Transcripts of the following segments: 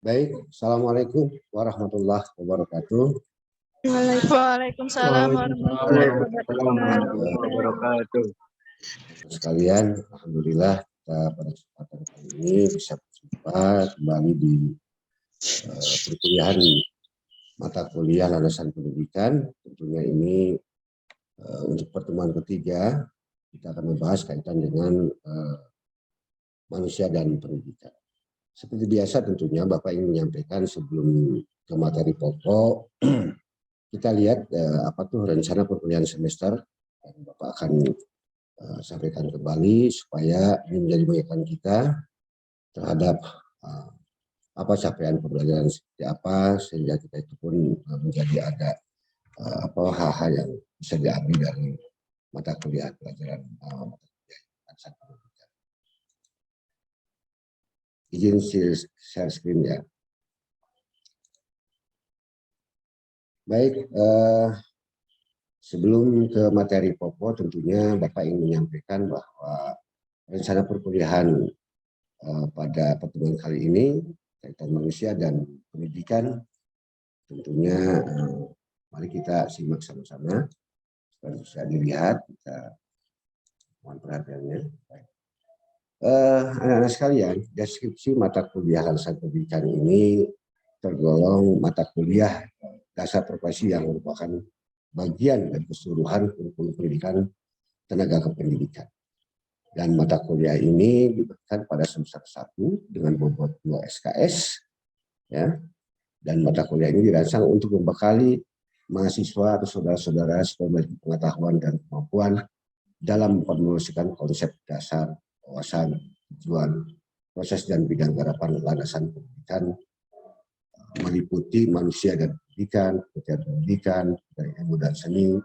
Baik, Assalamualaikum warahmatullahi wabarakatuh. Waalaikumsalam warahmatullahi wabarakatuh. Wabarakatuh. Sekalian, alhamdulillah kita pada kesempatan kali ini bisa berjumpa kembali di perkuliahan mata kuliah landasan pendidikan. Tentunya ini untuk pertemuan ketiga kita akan membahas kaitan dengan manusia dan pendidikan. Seperti biasa tentunya Bapak ingin menyampaikan sebelum ke materi pokok, kita lihat apa tuh rencana perkuliahan semester. Dan Bapak akan sampaikan kembali supaya ini menjadi bagian kita terhadap apa capaian pembelajaran seperti apa, sehingga kita itu pun menjadi ada hal-hal yang bisa diambil dari mata kuliah pelajaran mata kuliah pendidikan. Izin share screen ya. Baik, sebelum ke materi pokok tentunya Bapak ingin menyampaikan bahwa rencana perkuliahan pada pertemuan kali ini kaitan manusia dan pendidikan tentunya mari kita simak sama-sama supaya bisa dilihat, kita mohon perhatiannya. Anak-anak sekalian, deskripsi mata kuliah landasan pendidikan ini tergolong mata kuliah dasar profesi yang merupakan bagian dari keseluruhan kurikulum pendidikan tenaga kependidikan. Dan mata kuliah ini diberikan pada semester 1 dengan bobot 2 SKS, ya. Dan mata kuliah ini dirancang untuk membekali mahasiswa atau saudara-saudara supaya memiliki pengetahuan dan kemampuan dalam mempromosikan konsep dasar, wawasan, tujuan, proses dan bidang garapan landasan pendidikan meliputi manusia dan pendidikan, pendidikan dari ilmu dan seni,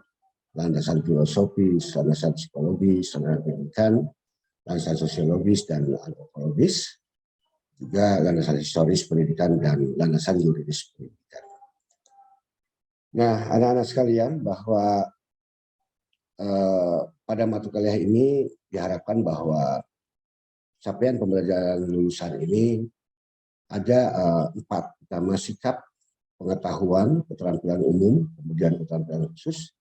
landasan filosofis, landasan psikologis, landasan pendidikan, landasan sosiologis dan antropologis, juga landasan historis pendidikan dan landasan yuridis pendidikan. Nah, anak-anak sekalian, bahwa pada mata kuliah ini diharapkan bahwa capaian pembelajaran lulusan ini ada 4. Pertama, sikap, pengetahuan, keterampilan umum, kemudian keterampilan khusus,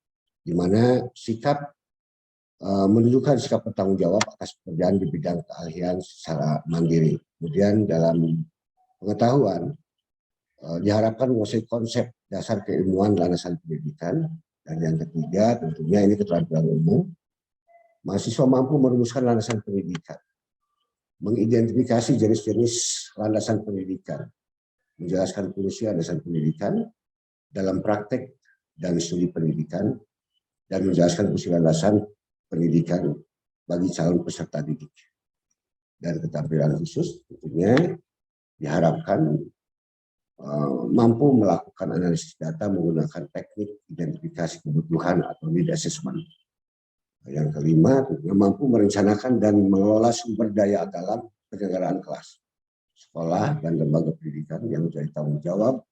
di mana sikap menunjukkan sikap bertanggung jawab atas pekerjaan di bidang keahlian secara mandiri. Kemudian dalam pengetahuan diharapkan menguasai konsep dasar keilmuan landasan pendidikan. Dan yang ketiga tentunya ini keterampilan umum. Mahasiswa mampu merumuskan landasan pendidikan, mengidentifikasi jenis-jenis landasan pendidikan, menjelaskan fungsi landasan pendidikan dalam praktek dan studi pendidikan, dan menjelaskan fungsi landasan pendidikan bagi calon peserta didik. Dan keterampilan khusus tentunya diharapkan mampu melakukan analisis data menggunakan teknik identifikasi kebutuhan atau need assessment. Yang kelima, mampu merencanakan dan mengelola sumber daya dalam penyelenggaraan kelas, sekolah, dan lembaga pendidikan yang menjadi tanggung jawab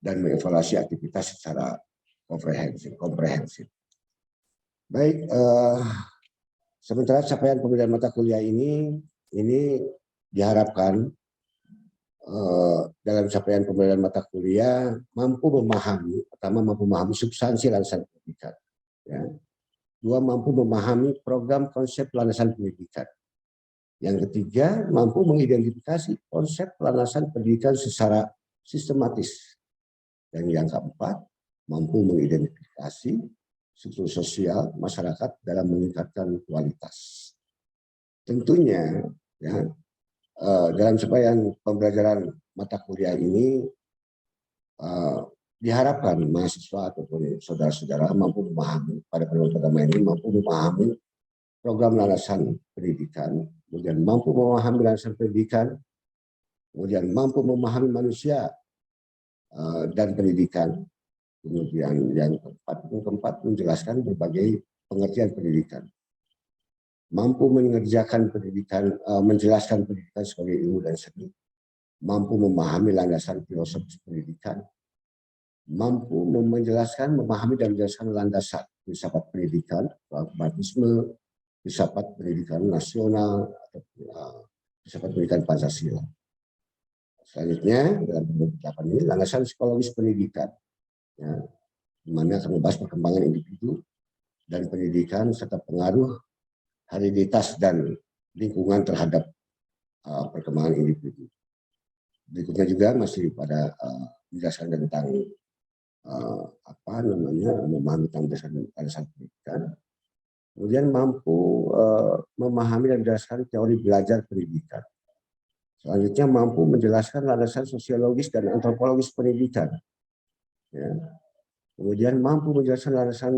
dan mengevaluasi aktivitas secara komprehensif. Baik, sementara capaian pembelajaran mata kuliah ini diharapkan dalam capaian pembelajaran mata kuliah mampu memahami substansi landasan pendidikan. Ya. 2, mampu memahami program konsep landasan pendidikan. Yang ketiga, mampu mengidentifikasi konsep landasan pendidikan secara sistematis. Dan yang keempat, mampu mengidentifikasi struktur sosial masyarakat dalam meningkatkan kualitas. Tentunya, ya, dalam capaian pembelajaran mata kuliah ini diharapkan mahasiswa ataupun saudara-saudara mampu memahami pada periode pertama ini mampu memahami program landasan pendidikan, kemudian mampu memahami landasan pendidikan, kemudian mampu memahami manusia dan pendidikan, kemudian yang keempat menjelaskan berbagai pengertian pendidikan, mampu mengerjakan pendidikan, menjelaskan pendidikan sebagai ilmu dan seni, mampu memahami landasan filosofis pendidikan, mampu memahami dan menjelaskan landasan filsafat pendidikan, pragmatisme, filsafat pendidikan nasional, atau filsafat pendidikan Pancasila. Selanjutnya dalam beberapa ini landasan psikologis pendidikan, ya, di mana akan membahas perkembangan individu dan pendidikan serta pengaruh hereditas dan lingkungan terhadap perkembangan individu. Berikutnya juga masih pada menjelaskan tentang memahami tentang dasar pendidikan. Kemudian mampu memahami dan menjelaskan teori belajar pendidikan. Selanjutnya mampu menjelaskan landasan sosiologis dan antropologis pendidikan. Ya. Kemudian mampu menjelaskan landasan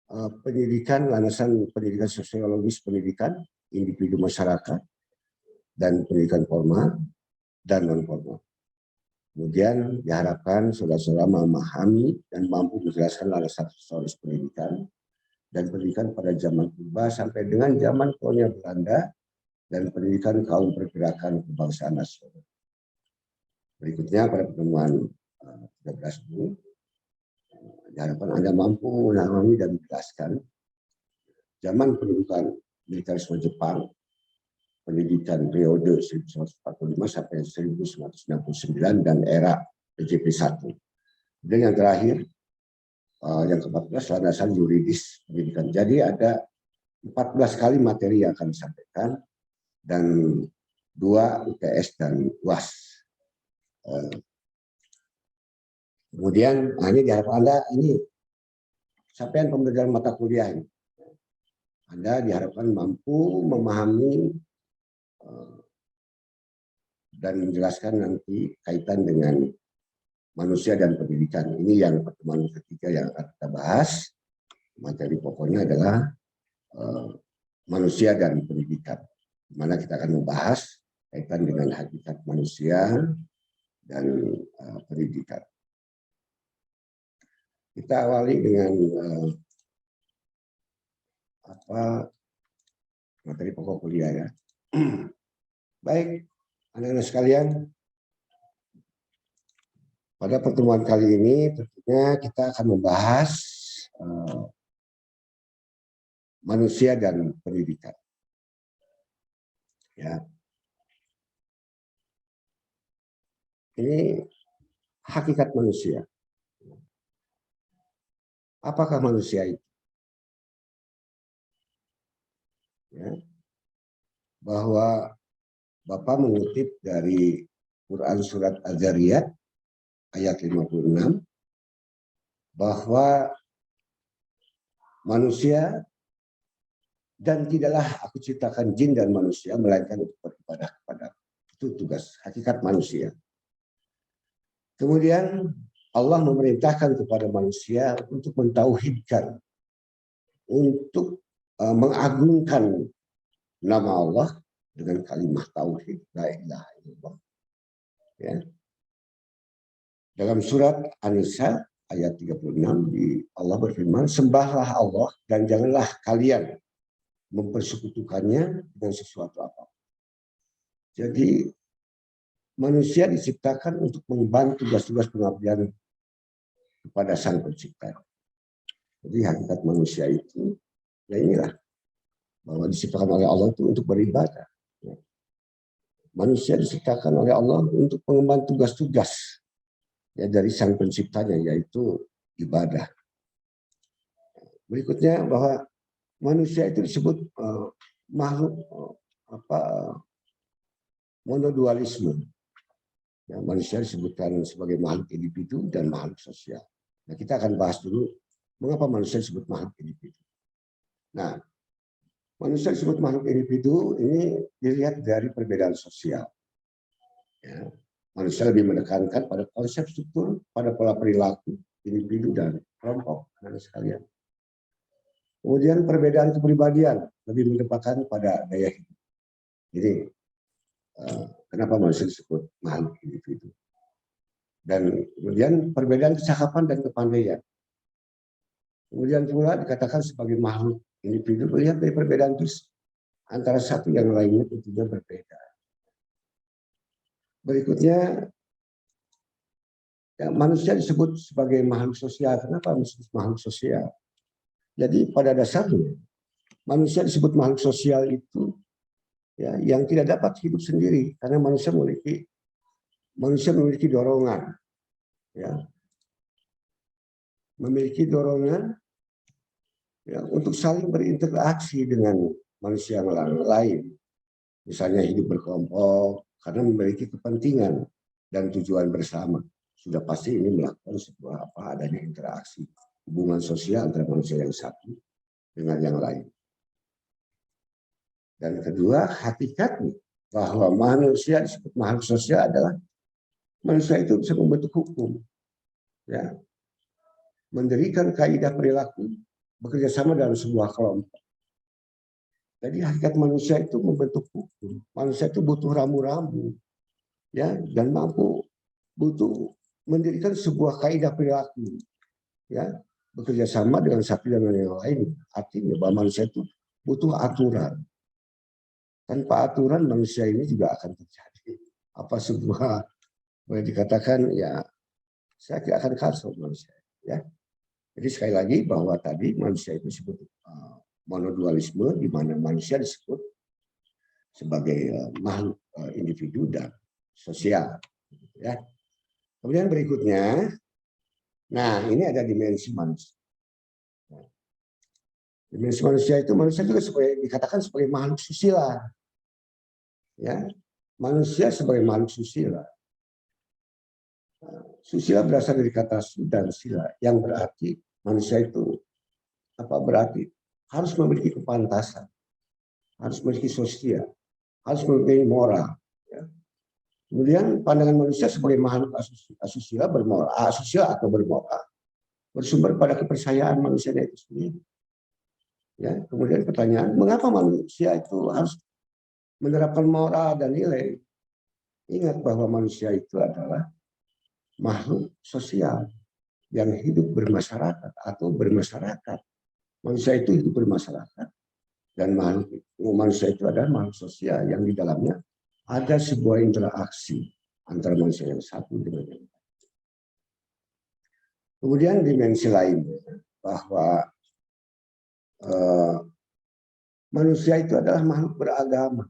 landasan pendidikan sosiologis pendidikan, individu masyarakat, dan pendidikan formal dan non formal. Kemudian diharapkan saudara-saudara memahami dan mampu menjelaskan landasan sosiologis pendidikan dan pendidikan pada zaman purba sampai dengan zaman kolonial Belanda dan pendidikan kaum pergerakan kebangsaan nasional. Berikutnya pada pertemuan 13 ini diharapkan Anda mampu memahami dan menjelaskan zaman pendudukan militerisme Jepang, pendidikan periode 1945 sampai 1969 dan era PJP 1. Dan yang terakhir, yang ke-14, landasan yuridis pendidikan. Jadi ada 14 kali materi yang akan disampaikan dan 2 UTS dan UAS. Kemudian ini diharapkan Anda ini capaian pembelajaran mata kuliah ini. Anda diharapkan mampu memahami dan menjelaskan nanti kaitan dengan manusia dan pendidikan. Ini yang pertemuan ketiga yang akan kita bahas. Materi pokoknya adalah manusia dan pendidikan. Di mana kita akan membahas kaitan dengan hakikat manusia dan pendidikan. Kita awali dengan materi pokok kuliah ya. Baik, anak-anak sekalian, pada pertemuan kali ini tentunya kita akan membahas manusia dan pendidikan. Ya. Ini hakikat manusia. Apakah manusia itu? Ya. Bahwa Bapak mengutip dari Quran Surat Az-Zariyat ayat 56 bahwa manusia dan tidaklah aku ciptakan jin dan manusia melainkan untuk beribadah kepada. Itu tugas hakikat manusia. Kemudian Allah memerintahkan kepada manusia untuk mentauhidkan, untuk mengagungkan nama Allah dengan kalimat tauhid, la ilaha illallah. Ya. Dalam surat An-Nisa ayat 36 Allah berfirman, sembahlah Allah dan janganlah kalian mempersekutukannya dengan sesuatu apa. Jadi manusia diciptakan untuk membantu tugas-tugas pengabdian kepada Sang Pencipta. Jadi hakikat manusia itu ya inilah, bahwa diciptakan oleh Allah itu untuk beribadah. Manusia diciptakan oleh Allah untuk mengemban tugas-tugas ya dari Sang Penciptanya, yaitu ibadah. Berikutnya bahwa manusia itu disebut makhluk monodualisme. Ya, manusia disebutkan sebagai makhluk individu dan makhluk sosial. Nah, kita akan bahas dulu mengapa manusia disebut makhluk individu. Nah, manusia disebut makhluk individu ini dilihat dari perbedaan sosial. Ya, manusia lebih menekankan pada konsep struktur, pada pola perilaku individu dan kelompok, anak sekalian. Kemudian perbedaan kepribadian lebih menempatkan pada daya hidup. Jadi kenapa manusia disebut makhluk individu? Dan kemudian perbedaan kecakapan dan kepandaian. Kemudian pula dikatakan sebagai makhluk individu melihat dari perbedaan itu antara satu yang lainnya tentunya berbeda. Berikutnya, ya, manusia disebut sebagai makhluk sosial. Kenapa disebut makhluk sosial? Jadi pada dasarnya manusia disebut makhluk sosial itu ya, yang tidak dapat hidup sendiri karena manusia memiliki manusia memiliki dorongan, ya, ya, untuk saling berinteraksi dengan manusia yang lain. Misalnya hidup berkelompok karena memiliki kepentingan dan tujuan bersama. Sudah pasti ini melakukan sebuah adanya interaksi, hubungan sosial antara manusia yang satu dengan yang lain. Dan kedua, hakikatnya bahwa manusia disebut makhluk sosial adalah manusia itu bisa membentuk hukum, ya, mendirikan kaidah perilaku, bekerja sama dalam sebuah kelompok. Jadi hakikat manusia itu membentuk hukum. Manusia itu butuh rambu-rambu, ya, dan butuh mendirikan sebuah kaidah perilaku, ya, bekerja sama dengan satu dengan yang lain. Artinya bahwa manusia itu butuh aturan. Tanpa aturan manusia ini juga akan terjadi sebuah boleh dikatakan, ya, saya tidak akan kacau manusia, ya. Jadi sekali lagi bahwa tadi manusia itu disebut monodualisme, di mana manusia disebut sebagai makhluk individu dan sosial, ya. Kemudian berikutnya, nah ini ada dimensi manusia. Dimensi manusia itu manusia juga dikatakan sebagai makhluk susila, ya. Manusia sebagai makhluk susila. Susila berasal dari kata su dan sila, yang berarti manusia itu berarti harus memiliki kepantasan, harus memiliki sosial, harus memiliki moral. Ya. Kemudian pandangan manusia sebagai makhluk asusila, bermoral, asusila atau bermoral, bersumber pada kepercayaan manusia itu sendiri. Ya. Kemudian pertanyaan, mengapa manusia itu harus menerapkan moral dan nilai? Ingat bahwa manusia itu adalah makhluk sosial yang hidup bermasyarakat atau bermasyarakat. Manusia itu hidup bermasyarakat, dan manusia itu adalah makhluk sosial yang di dalamnya ada sebuah interaksi antara manusia yang satu dengan yang lain. Kemudian dimensi lainnya bahwa manusia itu adalah makhluk beragama.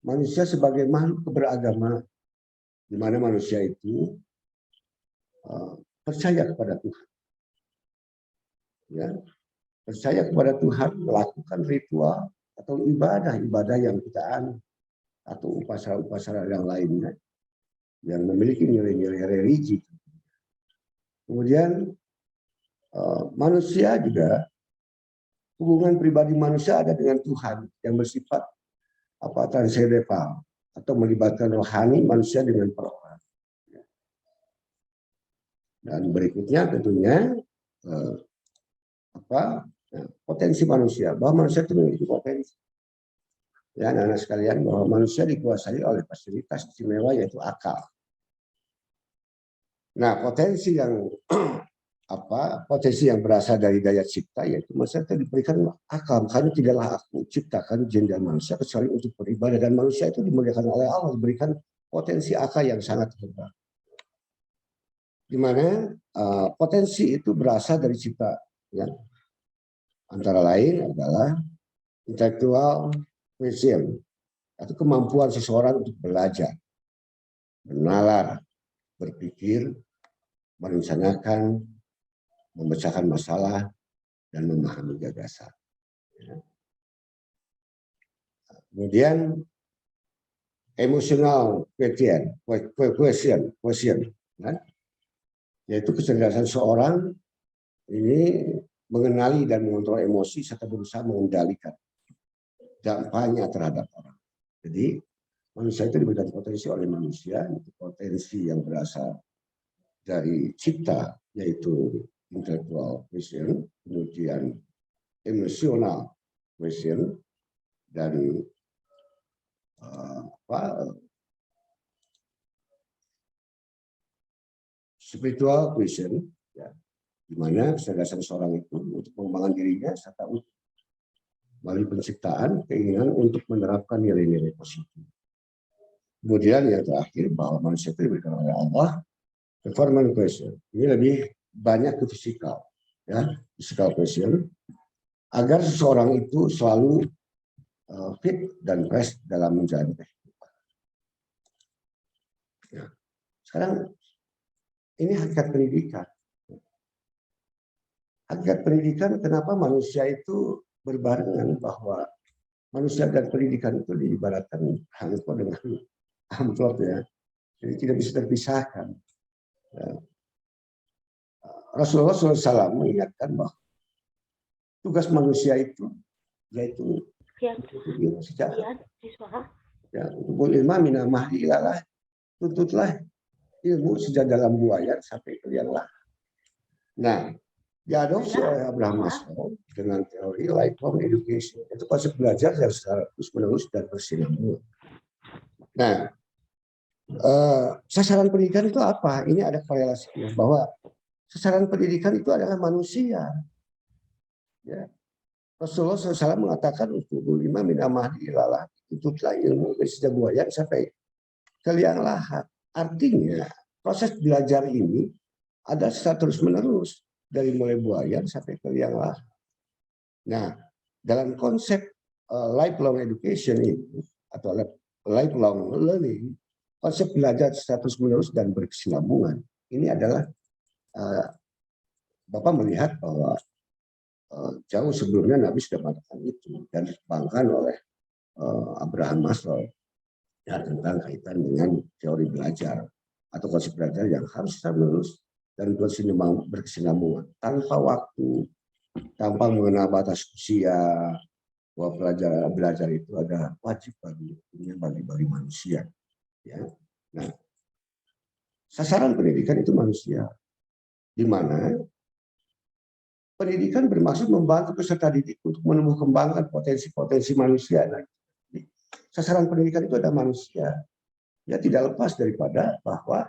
Manusia sebagai makhluk beragama, di mana manusia itu percaya kepada Tuhan, ya, percaya kepada Tuhan, melakukan ritual atau ibadah yang kita anut, atau upacara-upacara yang lainnya yang memiliki nilai-nilai religi. Kemudian manusia juga, hubungan pribadi manusia ada dengan Tuhan yang bersifat transendental atau melibatkan rohani manusia dengan perorangan. Dan berikutnya tentunya potensi manusia, bahwa manusia itu memiliki potensi. Ya, anak-anak sekalian, bahwa manusia dikuasai oleh fasilitas istimewa yaitu akal. Nah, potensi yang berasal dari daya cipta yaitu manusia itu diberikan akal. Makanya tidaklah aku ciptakan jin dan manusia kecuali untuk beribadah, dan manusia itu dimuliakan oleh Allah, diberikan potensi akal yang sangat hebat. Di mana potensi itu berasal dari cipta, ya. Antara lain adalah intellectual quotient atau kemampuan seseorang untuk belajar, menalar, berpikir, merencanakan, memecahkan masalah, dan memahami gagasan. Kemudian emotional quotient, yaitu kecerdasan seorang ini mengenali dan mengontrol emosi serta berusaha mengendalikan dampaknya terhadap orang. Jadi manusia itu diberikan potensi oleh manusia, itu potensi yang berasal dari cipta yaitu intellectual quotient, kemudian emotional quotient, dan spiritual quotient, ya, di mana kecerdasan seorang itu untuk pengembangan dirinya serta melalui penciptaan keinginan untuk menerapkan nilai-nilai positif. Kemudian yang terakhir bahwa manusia itu diberikan oleh Allah performance quotient. Ini lebih banyak ke fisikal, ya, physical quotient, agar seseorang itu selalu fit dan fresh dalam menjalani kehidupan. Sekarang ini hakikat pendidikan. Hakikat pendidikan, kenapa manusia itu berbarengan, bahwa manusia dan pendidikan itu diibaratkan hangkot dengan amplop ya. Jadi tidak bisa terpisahkan. Ya. Rasulullah SAW mengingatkan bahwa tugas manusia itu yaitu untuk sejarah. Ya, untuk ilmu mina mahdi ilalah, tuntutlah ilmu sejak dalam buaya sampai ke liang lahat. Nah, diadopsi oleh Abraham Maslow dengan teori lifelong education. Itu konsep belajar yang secara terus-menerus dan bersinambung. Nah, sasaran pendidikan itu apa? Ini ada korelasinya bahwa sasaran pendidikan itu adalah manusia. Ya. Rasulullah SAW mengatakan untuk lima min amahdi ilalah, tutuplah ilmu dari sejak buaya sampai ke liang lahat. Artinya proses belajar ini ada secara terus-menerus dari mulai buaya sampai ke liang lahat. Nah, dalam konsep lifelong education ini atau lifelong learning, konsep belajar secara terus-menerus dan berkesinambungan ini adalah Bapak melihat bahwa jauh sebelumnya Nabi sudah mengatakan itu dan dikembangkan oleh Abraham Maslow ya, tentang kaitan dengan teori belajar atau konsep belajar yang harus terus dan berkesinambungan tanpa waktu, tanpa mengenal batas usia, bahwa belajar itu ada wajib bagi manusia. Ya. Nah, sasaran pendidikan itu manusia, di mana pendidikan bermaksud membantu peserta didik untuk menumbuh kembangkan potensi-potensi manusia. Nah, sasaran pendidikan itu ada manusia. Ya, tidak lepas daripada bahwa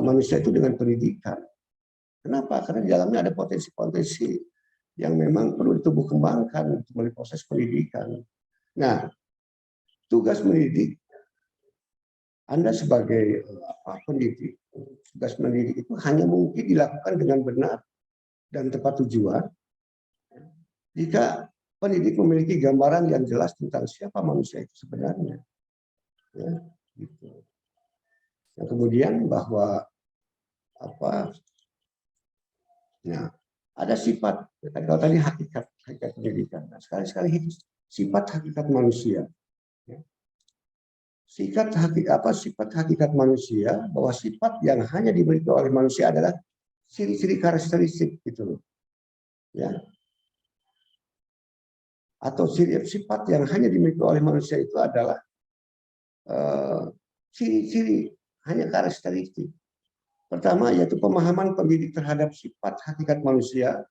manusia itu dengan pendidikan. Kenapa? Karena di dalamnya ada potensi-potensi yang memang perlu ditumbuh kembangkan melalui proses pendidikan. Nah, tugas mendidik Anda sebagai pendidik, tugas mendidik itu hanya mungkin dilakukan dengan benar dan tepat tujuan jika pendidik memiliki gambaran yang jelas tentang siapa manusia itu sebenarnya. Ya, gitu. Yang kemudian bahwa nah, ada sifat, kalau tadi hakikat pendidikan, nah, sekali-sekali sifat hakikat manusia. Ya. Sifat hakikat manusia, bahwa sifat yang hanya dimiliki oleh manusia adalah ciri-ciri karakteristik gitu loh. Ya. Atau sifat yang hanya dimiliki oleh manusia itu adalah ciri-ciri hanya karakteristik. Pertama yaitu pemahaman pendidik terhadap sifat hakikat manusia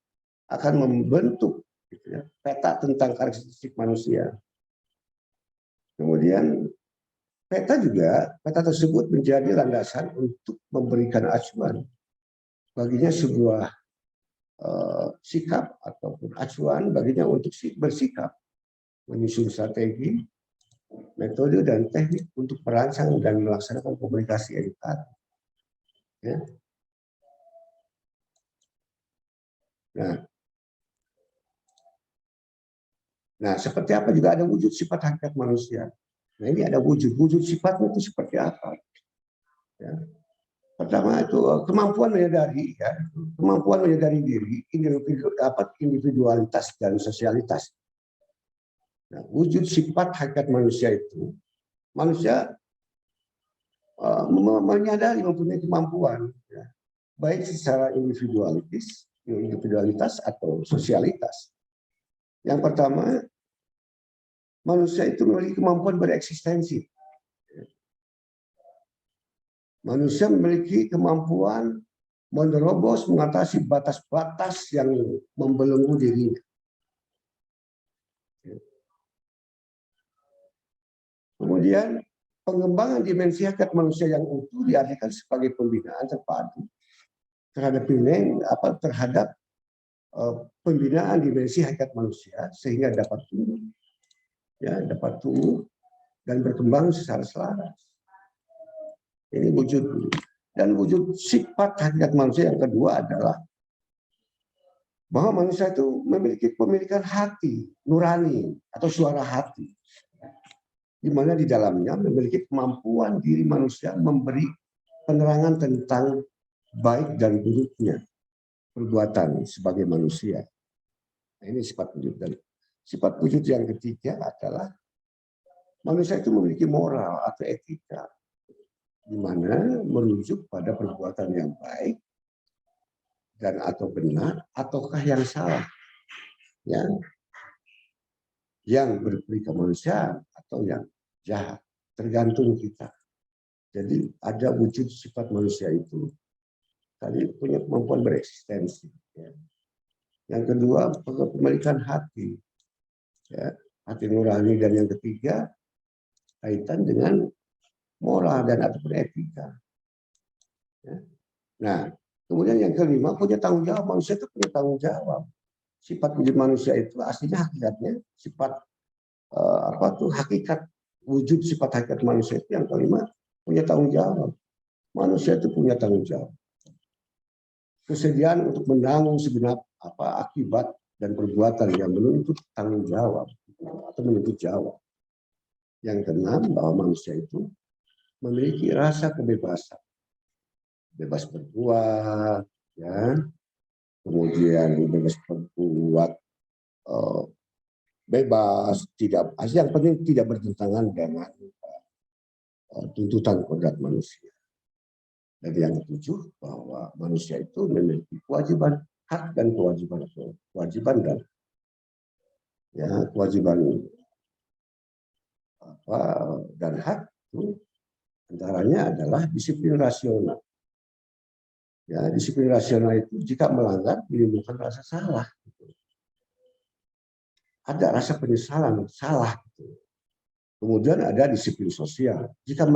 akan membentuk gitu ya, peta tentang karakteristik manusia. Kemudian peta tersebut menjadi landasan untuk memberikan acuan baginya sebuah sikap ataupun acuan baginya untuk bersikap, menyusun strategi, metode dan teknik untuk merancang dan melaksanakan komunikasi edukatif. Ya. Nah, seperti apa juga ada wujud sifat hakikat manusia. Nah, ini ada wujud sifatnya itu seperti apa? Ya. Pertama itu kemampuan menyadari diri, individualitas dan sosialitas. Nah, wujud sifat hakikat manusia itu, manusia menyadari mempunyai kemampuan, ya, baik secara individualitas atau sosialitas. Yang pertama, manusia itu memiliki kemampuan bereksistensi. Manusia memiliki kemampuan menerobos, mengatasi batas-batas yang membelenggu dirinya. Kemudian pengembangan dimensi hakikat manusia yang utuh diartikan sebagai pembinaan terpadu terhadap pembinaan dimensi hakikat manusia sehingga dapat tumbuh dan berkembang secara selaras. Ini wujud. Dan wujud sifat hakikat manusia yang kedua adalah bahwa manusia itu memiliki pemilikan hati nurani atau suara hati, di mana di dalamnya memiliki kemampuan diri manusia memberi penerangan tentang baik dan buruknya perbuatan sebagai manusia. Nah, ini sifat wujud. Dan sifat wujud yang ketiga adalah manusia itu memiliki moral atau etika, di mana merujuk pada perbuatan yang baik dan atau benar ataukah yang salah, yang berperi kemanusiaan atau yang jahat, tergantung kita. Jadi ada wujud sifat manusia itu tadi punya kemampuan bereksistensi. Yang kedua, pemilikan hati, hati nurani, dan yang ketiga kaitan dengan moral dan ataupun etika. Nah, kemudian yang kelima, punya tanggung jawab. Manusia itu punya tanggung jawab. Sifat wujud manusia itu aslinya hakikatnya sifat hakikat wujud sifat hakikat manusia itu yang kelima punya tanggung jawab. Manusia itu punya tanggung jawab. Kesediaan untuk menanggung segenap akibat dan perbuatan yang menuntut tanggung jawab atau menuntut jawab. Yang keenam, bahwa manusia itu memiliki rasa kebebasan, bebas berbuat, kemudian bebas berbuat, bebas, tidak, yang penting tidak bertentangan dengan tuntutan kodrat manusia. Dan yang ketujuh, bahwa manusia itu memiliki kewajiban hak dan kewajiban dan kewajiban dan hak itu antaranya adalah disiplin rasional. Disiplin rasional itu jika melanggar menimbulkan rasa salah. Ada rasa penyesalan salah. Kemudian ada disiplin sosial. Jika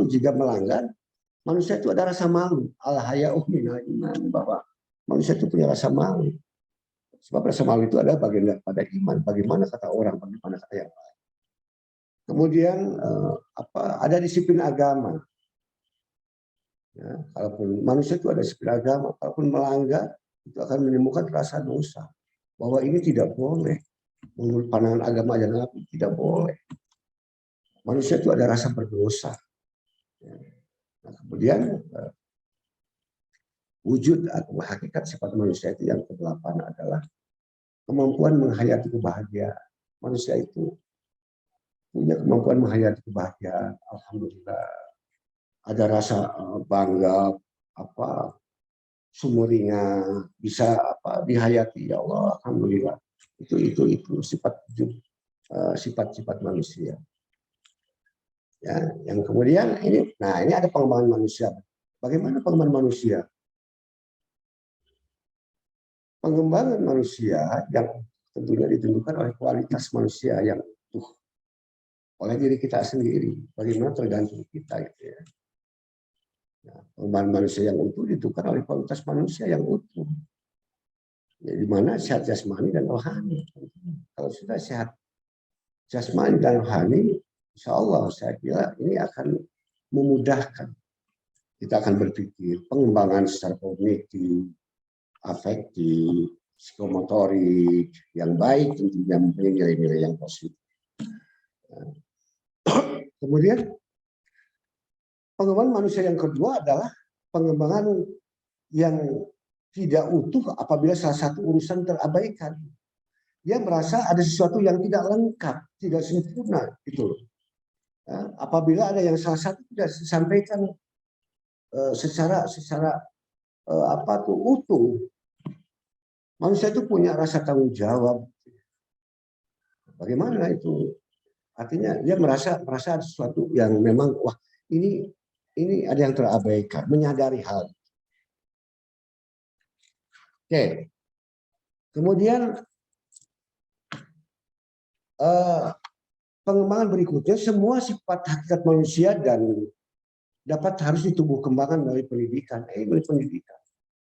jika melanggar, manusia itu ada rasa malu. Al-haya'u minal iman, bahwa manusia itu punya rasa malu. Sebab rasa malu itu adalah bagian daripada iman. Bagaimana kata orang, bagaimana kata yang lain. Kemudian ada disiplin agama. Kalaupun manusia itu ada disiplin agama, kalaupun melanggar itu akan menimbulkan rasa dosa. Bahwa ini tidak boleh. Menurut pandangan agama yang Nabi tidak boleh. Manusia itu ada rasa berdosa. Nah, kemudian wujud atau hakikat sifat manusia itu yang ke-8 adalah kemampuan menghayati kebahagiaan. Manusia itu punya kemampuan menghayati kebahagiaan. Alhamdulillah. Ada rasa bangga, sumringah, bisa dihayati, ya Allah, alhamdulillah. Itu sifat-sifat manusia. Yang kemudian ini ada pengembangan manusia. Bagaimana pengembangan manusia? Pengembangan manusia yang tentunya ditentukan oleh kualitas manusia yang utuh oleh diri kita sendiri. Bagaimana tergantung kita, gitu ya. Pengembangan manusia yang utuh ditentukan oleh kualitas manusia yang utuh. Di mana sehat jasmani dan rohani. Kalau sudah sehat jasmani dan rohani, insya Allah saya kira ini akan memudahkan. Kita akan berpikir pengembangan secara kognitif, afektif, psikomotorik yang baik, tentunya mempunyai nilai-nilai yang positif. Kemudian pengembangan manusia yang kedua adalah pengembangan yang tidak utuh apabila salah satu urusan terabaikan. Dia merasa ada sesuatu yang tidak lengkap, tidak sempurna, gitu. Apabila ada yang salah satu tidak disampaikan secara utuh, manusia itu punya rasa tanggung jawab. Bagaimana itu? Artinya dia merasa ada sesuatu yang memang ini ada yang terabaikan, menyadari hal. Oke. Kemudian pengembangan berikutnya, semua sifat hakikat manusia dan harus ditumbuh kembangkan melalui pendidikan. Melalui pendidikan.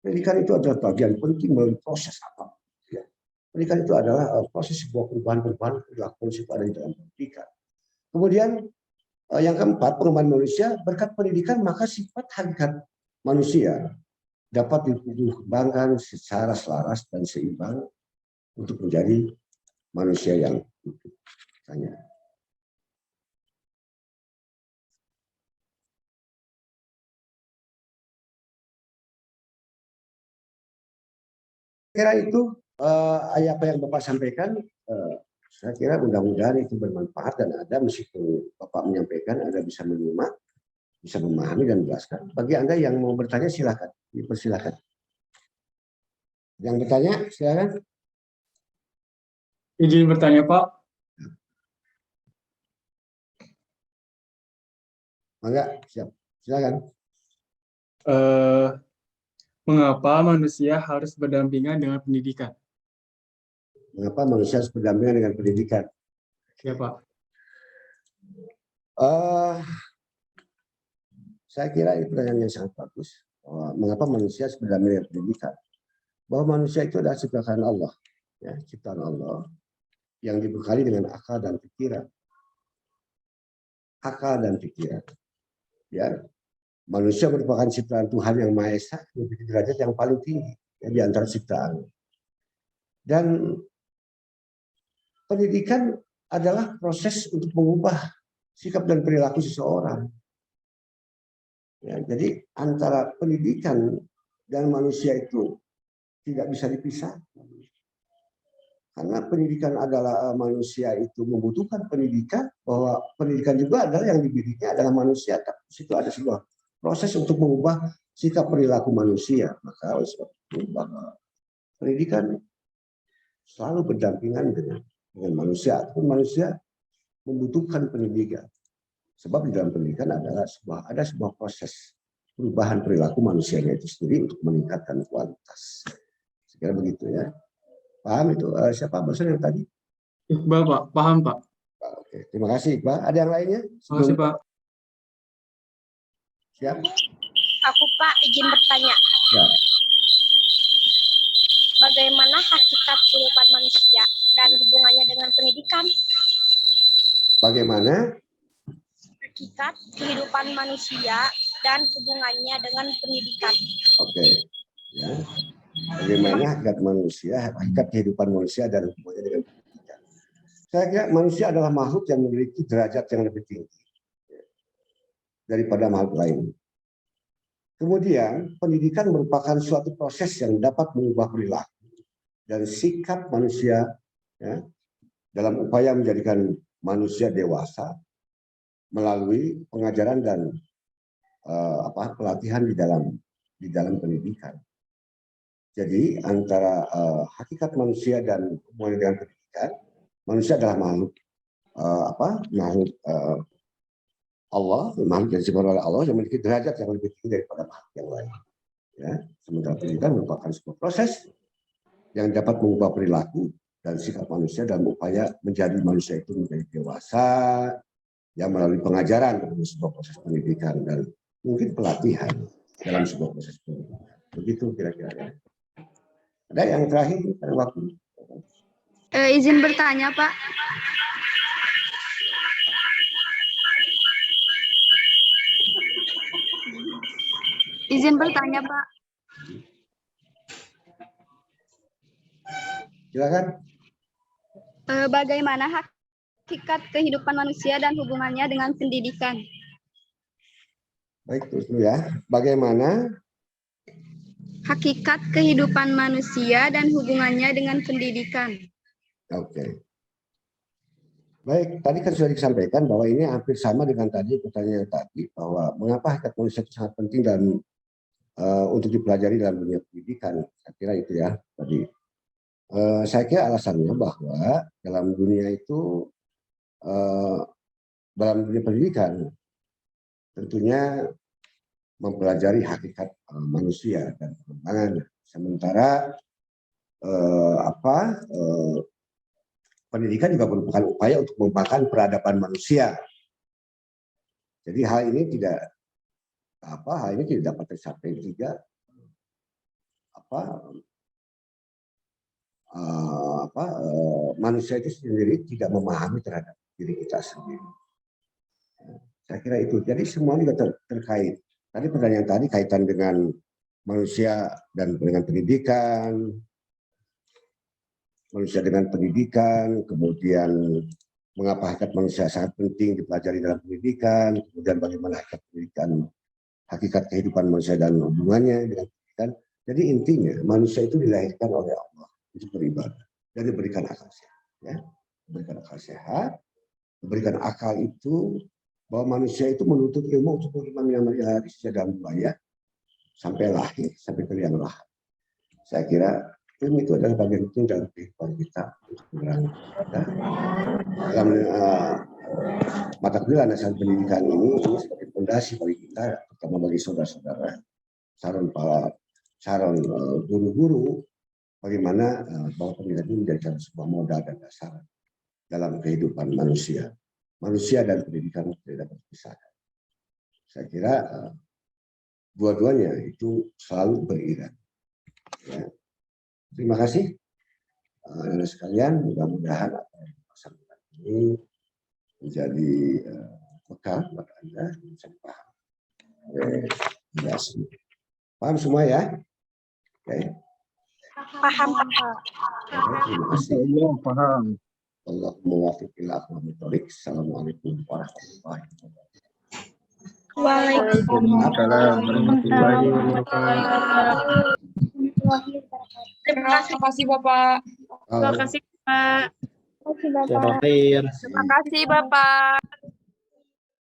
Pendidikan itu adalah bagian penting melalui proses apa? Pendidikan itu adalah proses sebuah perubahan perilaku yang ada di dalam pendidikan. Kemudian yang keempat, pengembangan manusia berkat pendidikan maka sifat hakikat manusia dapat dikembangkan secara selaras dan seimbang untuk menjadi manusia yang utuh. Tanya. Kira itu apa yang Bapak sampaikan, saya kira mudah-mudahan itu bermanfaat dan ada meskipun Bapak menyampaikan Anda bisa menyimak, bisa memahami dan menjelaskan. Bagi Anda yang mau bertanya silakan, dipersilakan. Yang bertanya silakan. Izin bertanya, Pak. Enggak, siap. Silakan. Mengapa manusia harus berdampingan dengan pendidikan? Mengapa manusia harus berdampingan dengan pendidikan? Ya, Pak. Saya kira itu pertanyaan yang sangat bagus. Mengapa manusia harus berdampingan dengan pendidikan? Bahwa manusia itu adalah ciptaan Allah, ya, ciptaan Allah yang dibekali dengan akal dan pikiran. Akal dan pikiran. Ya, manusia merupakan ciptaan Tuhan yang Maha Esa, memiliki derajat yang paling tinggi ya, di antara ciptaan. Dan pendidikan adalah proses untuk mengubah sikap dan perilaku seseorang. Ya, jadi antara pendidikan dan manusia itu tidak bisa dipisah. Karena pendidikan adalah manusia itu membutuhkan pendidikan, bahwa pendidikan juga adalah yang dididiknya adalah manusia. Tapi di situ ada sebuah proses untuk mengubah sikap perilaku manusia. Maka oleh sebab itu bahwa pendidikan selalu berdampingan dengan manusia. Ataupun manusia membutuhkan pendidikan. Sebab di dalam pendidikan adalah ada sebuah proses perubahan perilaku manusianya itu sendiri untuk meningkatkan kualitas. Sekira begitu ya. Paham itu siapa bosan yang tadi? Iqbal, Pak. Paham, Pak. Oke, terima kasih, Iqbal. Ada yang lainnya? Terima kasih, Pak. Siap. Aku, Pak, izin bertanya. Ya. Bagaimana hakikat kehidupan manusia dan hubungannya dengan pendidikan? Bagaimana Hakikat kehidupan manusia dan hubungannya dengan pendidikan. Oke. Ya. Bagaimana hakikat manusia, hakikat kehidupan manusia dan hubungannya dengan pendidikan. Saya kira manusia adalah makhluk yang memiliki derajat yang lebih tinggi daripada makhluk lain. Kemudian pendidikan merupakan suatu proses yang dapat mengubah perilaku dan sikap manusia ya, dalam upaya menjadikan manusia dewasa melalui pengajaran dan pelatihan di dalam pendidikan. Jadi antara hakikat manusia dan hubungan dengan pendidikan, manusia adalah makhluk Allah, makhluk yang disebut oleh Allah yang memiliki derajat yang lebih tinggi daripada makhluk yang lain. Ya, sementara pendidikan merupakan sebuah proses yang dapat mengubah perilaku dan sikap manusia dalam upaya menjadi manusia itu menjadi dewasa, yang melalui pengajaran dalam sebuah proses pendidikan dan mungkin pelatihan dalam sebuah proses pendidikan. Begitu kira-kira. Ada yang terakhir pada waktu. Izin bertanya, Pak. Izin bertanya, Pak. Silakan. Bagaimana hakikat kehidupan manusia dan hubungannya dengan pendidikan? Baik, terus dulu ya. Bagaimana hakikat kehidupan manusia dan hubungannya dengan pendidikan? Oke. Baik, tadi kan sudah disampaikan bahwa ini hampir sama dengan tadi pertanyaan tadi, bahwa mengapa hakikat manusia itu sangat penting dan untuk dipelajari dalam dunia pendidikan. Saya kira itu ya tadi. Saya kira alasannya bahwa dalam dunia itu, dalam dunia pendidikan, tentunya mempelajari hakikat manusia dan perkembangannya. Sementara pendidikan juga merupakan upaya untuk mengembangkan peradaban manusia. Jadi hal ini tidak dapat tercapai jika manusia itu sendiri tidak memahami terhadap diri kita sendiri. Saya kira itu. Jadi semua juga terkait. Tadi pertanyaan tadi kaitan dengan manusia dan dengan pendidikan, kemudian mengapa hakikat manusia sangat penting dipelajari dalam pendidikan, kemudian bagaimana hakikat kehidupan manusia dan hubungannya dengan pendidikan. Jadi intinya manusia itu dilahirkan oleh Allah untuk beribadah dan diberikan akal sehat. Ya. Diberikan akal sehat, diberikan akal itu bahwa manusia itu menuntut ilmu untuk mengambil sejak dalam buaya sampai lahir, sampai ke liang lahat. Saya kira ilmu itu adalah bagian penting dalam kehidupan kita untuk menerangkan kita. Dalam mata kuliah dasar pendidikan ini sebagai fondasi bagi kita, terutama bagi saudara-saudara, calon guru-guru, bagaimana bahwa pendidikan ini menjadikan sebuah modal dan dasar dalam kehidupan manusia. Manusia dan pendidikan tidak dapat dipisahkan. Saya kira dua-duanya itu selalu beriringan. Ya. Terima kasih anak sekalian, mudah-mudahan apa yang disampaikan ini menjadi bekal buat Anda bisa paham. Paham semua ya? Okay. Paham, Pak. Terima kasih. Allah paham. Allah muwaffiqil aqwamit thoriq. Assalamualaikum warahmatullahi wabarakatuh. Waalaikumsalam warahmatullahi wabarakatuh. Terima kasih Bapak. Terima kasih Pak. Terima kasih, Bapak. Terima kasih Bapak.